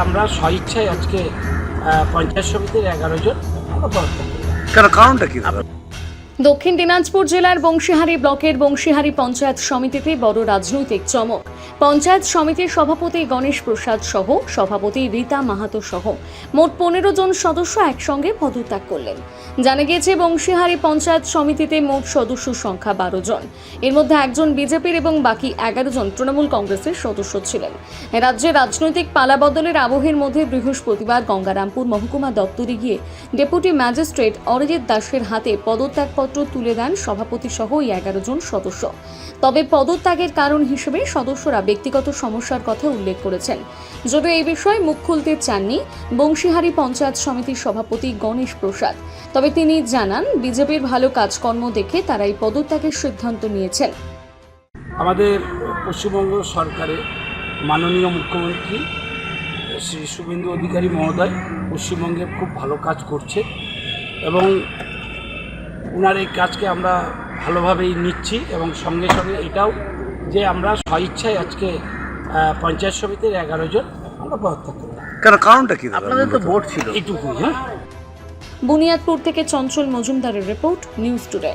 আমরা স্বইচ্ছায় আজকে পঞ্চায়েত সমিতির 11 জন আমরা পদত্যাগ করলাম। কেন, কারণটা কি? দক্ষিণ দিনাজপুর জেলার বংশীহারি ব্লকের বংশীহারি পঞ্চায়েত সমিতিতে বড় রাজনৈতিক চমক। পঞ্চায়েত সমিতির সভাপতি গণেশ প্রসাদ সহ সভাপতি রীতা মাহাতো সহ মোট 15 জন সদস্য একসঙ্গে পদত্যাগ করলেন। জানা গিয়েছে বংশীহারি পঞ্চায়েত সমিতিতে মোট সদস্য সংখ্যা 12 জন। এর মধ্যে একজন বিজেপির এবং বাকি 11 জন তৃণমূল কংগ্রেসের সদস্য ছিলেন। রাজ্যে রাজনৈতিক পালাবদলের আবহের মধ্যে বৃহস্পতিবার গঙ্গারামপুর মহকুমা দপ্তরে গিয়ে ডেপুটি ম্যাজিস্ট্রেট অরিজিৎ দাসের হাতে পদত্যাগপত্র তুলে দেন সভাপতি সহ 11 জন সদস্য। তবে পদত্যাগের কারণ হিসেবে সদস্যরা ব্যক্তিগত সমস্যার কথা উল্লেখ করেছেন। যদিও এই বিষয়ে মুখ খুলতে চাননি বংশীহারি পঞ্চায়েত সমিতির সভাপতি গণেশ প্রসাদ। তবে তিনি জানান, বিজেপির ভালো কাজকর্ম দেখে তারা এই পদত্যাগের সিদ্ধান্ত নিয়েছেন। আমাদের পশ্চিমবঙ্গ সরকারের মাননীয় মুখ্যমন্ত্রী শ্রী শুভেন্দু অধিকারী মহোদয় পশ্চিমবঙ্গে খুব ভালো কাজ করছে এবং ওনার এই কাজকে আমরা ভালোভাবেই নিচ্ছি এবং সঙ্গে সঙ্গে এটাও যে আমরা স্বইচ্ছায় আজকে পঞ্চায়েত সমিতির 11 জন আমরা পদত্যাগ করলাম। কেন, কারণটা কি? আপনাদের তো ভোট ছিল এইটুকুই। বুনিয়াদপুর থেকে চঞ্চল মজুমদারের রিপোর্ট, নিউজ টুডে।